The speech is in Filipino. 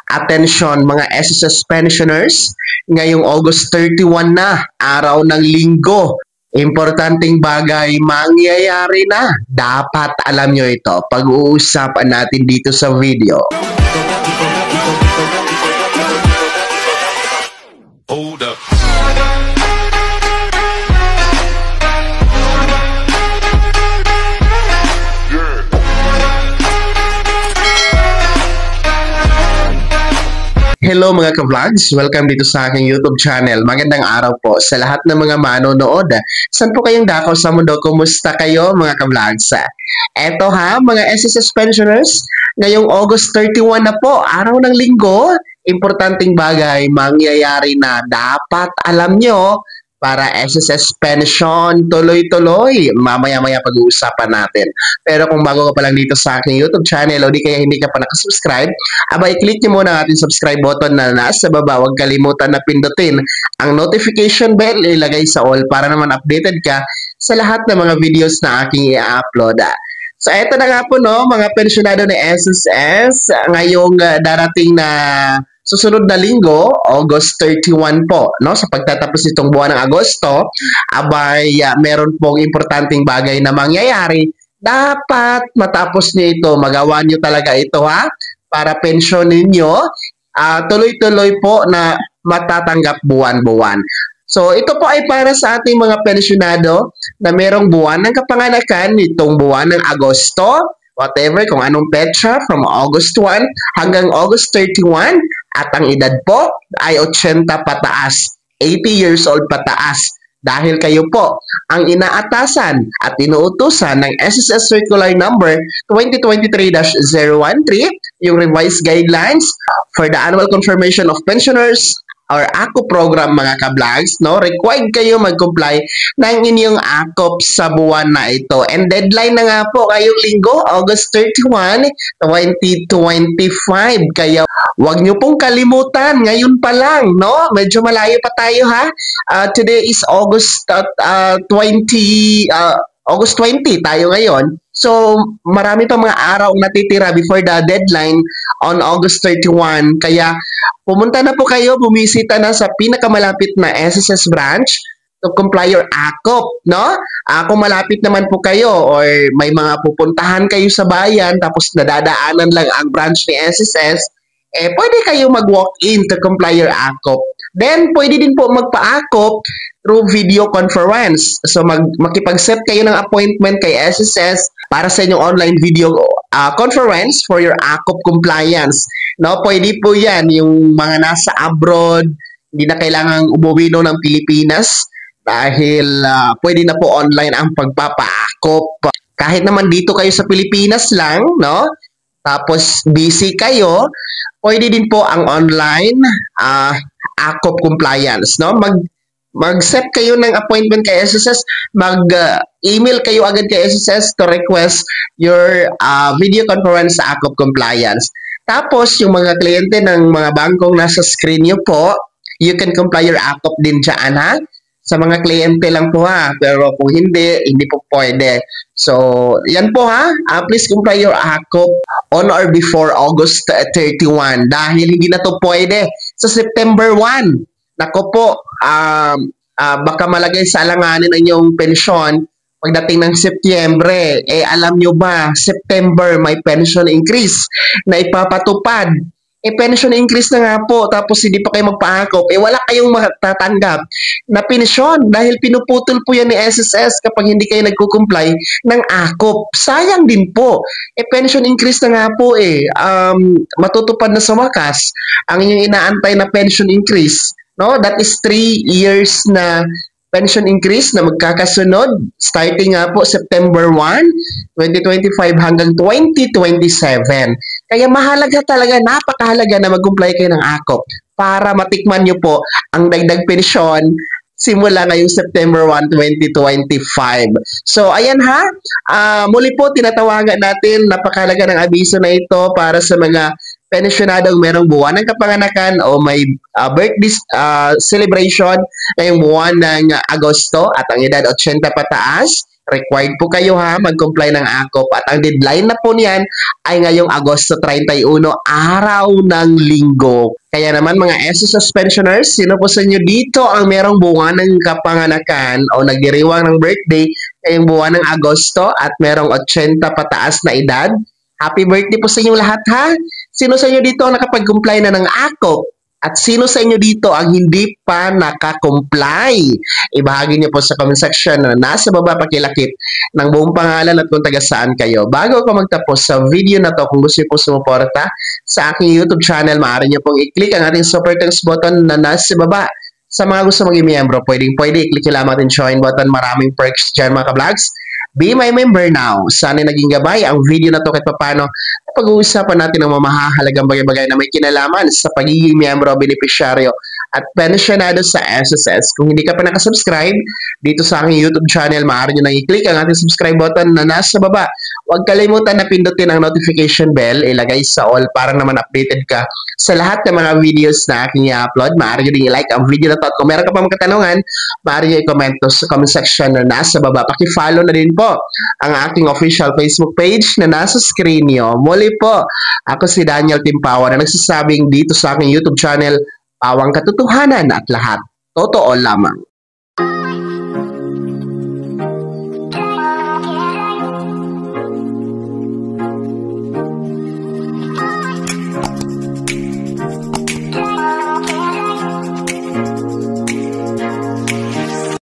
Attention mga SSS pensioners, ngayong August 31 na, araw ng linggo. Importanteng bagay mangyayari na. Dapat alam nyo ito. Pag-uusapan natin dito sa video. Hold up. Hello mga ka-vlogs! Welcome dito sa aking YouTube channel. Magandang araw po sa lahat ng mga manonood. Saan po kayong dako sa mundo? Kumusta kayo mga ka-vlogs? Eto ha, mga SSS pensioners, ngayong August 31 na po, araw ng linggo, importanteng bagay mangyayari na dapat alam nyo para SSS pension tuloy-tuloy. Mamaya-maya pag-uusapan natin. Pero kung bago ka pa lang dito sa aking YouTube channel o di kaya hindi ka pa nakasubscribe, i-click nyo muna ang ating subscribe button na nasa baba. Huwag kalimutan na pindutin ang notification bell, ilagay sa all para naman updated ka sa lahat ng mga videos na aking i-upload. So eto na nga po no, mga pensyonado ng SSS, ngayong darating na susunod na linggo, August 31 po, no? Sa pagtatapos nitong buwan ng Agosto, meron pong importanteng bagay na mangyayari. Dapat matapos niyo ito, magawa niyo talaga ito ha, para pensyon ninyo, tuloy-tuloy po na matatanggap buwan-buwan. So, ito po ay para sa ating mga pensyonado na merong buwan ng kapanganakan nitong buwan ng Agosto, whatever, kung anong petsa, from August 1 hanggang August 31, at ang edad po ay 80 pataas, 80 years old pataas. Dahil kayo po ang inaatasan at inuutusan ng SSS Circular Number 2023-013, yung revised guidelines for the annual confirmation of pensioners or AKOP program mga ka-vlogs, no? Required kayo mag-comply ng inyong AKOP sa buwan na ito. And deadline na nga po ngayong linggo, August 31, 2025. Kaya wag nyo pong kalimutan, ngayon pa lang, no? Medyo malayo pa tayo ha. Today is August 20 tayo ngayon. So, marami pa mga araw natitira before the deadline on August 31. Kaya, pumunta na po kayo, bumisita na sa pinakamalapit na SSS branch to comply your AKOP, no? Kung malapit naman po kayo or may mga pupuntahan kayo sa bayan tapos nadadaanan lang ang branch ni SSS, pwede kayo mag-walk-in to comply your AKOP. Then, pwede din po magpa-AKOP through video conference. So, makipag-set kayo ng appointment kay SSS para sa inyong online video conference for your AKOP compliance. No, pwede po yan. Yung mga nasa abroad, hindi na kailangang umuwi ng Pilipinas dahil pwede na po online ang pagpapa-AKOP. Kahit naman dito kayo sa Pilipinas lang, no? Tapos busy kayo, pwede din po ang online AKOP compliance, no? Mag-set kayo ng appointment kay SSS, mag-email kayo agad kay SSS to request your video conference sa AKOP compliance. Tapos, yung mga kliyente ng mga bangkong nasa screen nyo po, you can comply your AKOP din dyan ha. Sa mga kliyente lang po ha. Pero kung hindi po pwede. So, yan po ha. Please comply your AKOP on or before August 31 dahil hindi na to pwede sa September 1. Nako po, baka malagay sa alanganin ang inyong pensyon pagdating ng Setyembre. Alam nyo ba, September may pension increase na ipapatupad. Pension increase na nga po, tapos hindi pa kayo magpa-AKOP. Wala kayong matatanggap na pensyon dahil pinuputol po yan ni SSS kapag hindi kayo nagko-comply ng AKOP. Sayang din po. Pension increase na nga po matutupad na sa wakas ang inyong inaantay na pension increase. No, that is 3 years na pension increase na magkakasunod starting nga po September 1, 2025 hanggang 2027. Kaya mahalaga talaga, napakahalaga na mag-comply kayo ng AKOP para matikman nyo po ang dagdag pensyon simula ngayong September 1, 2025. So, ayan ha. Muli po, tinatawagan natin, napakahalaga ng abiso na ito para sa mga pensyonadong merong buwan ng kapanganakan o may birthday celebration ngayong buwan ng Agosto at ang edad 80 pataas. Required po kayo ha mag-comply ng AKOP at ang deadline na po niyan ay ngayong Agosto 31, araw ng linggo. Kaya naman mga SSS pensioners, sino po sa inyo dito ang merong buwan ng kapanganakan o nagdiriwang ng birthday ngayong buwan ng Agosto at merong 80 pataas na edad? Happy birthday po sa inyong lahat ha! Sino sa inyo dito ang nakapag-comply na ng AKOP? At sino sa inyo dito ang hindi pa naka-comply? Ibahagi niyo po sa comment section na nasa baba pakilakip ng buong pangalan at kung taga saan kayo. Bago ako magtapos sa video na to, kung gusto niyo po sumuporta sa aking YouTube channel, maaari niyo pong i-click ang ating super thanks button na nasa baba. Sa mga gusto maging miyembro, pwede i-click lamang ating join button. Maraming perks dyan mga ka-vlogs. Be my member now. Sana naging gabay ang video na to kahit paano pag-uusapan natin ang mamahalagang bagay-bagay na may kinalaman sa pagiging miyembro o benepisyaryo at pensyonado sa SSS. Kung hindi ka pa nakasubscribe dito sa aking YouTube channel, maaari nyo nang i-click ang ating subscribe button na nasa baba. Huwag kalimutan na pindutin ang notification bell, ilagay sa all para naman updated ka sa lahat ng mga videos na aking i-upload. Maaari nyo din i-like ang video na to at kung meron ka pa mga katanungan, maaari nyo i-comment sa comment section na nasa baba. Paki-follow na din po ang aking official Facebook page na nasa screen nyo. Muli po, ako si Daniel Timpawa na nagsasabing dito sa aking YouTube channel, pawang katotohanan at lahat totoo lamang.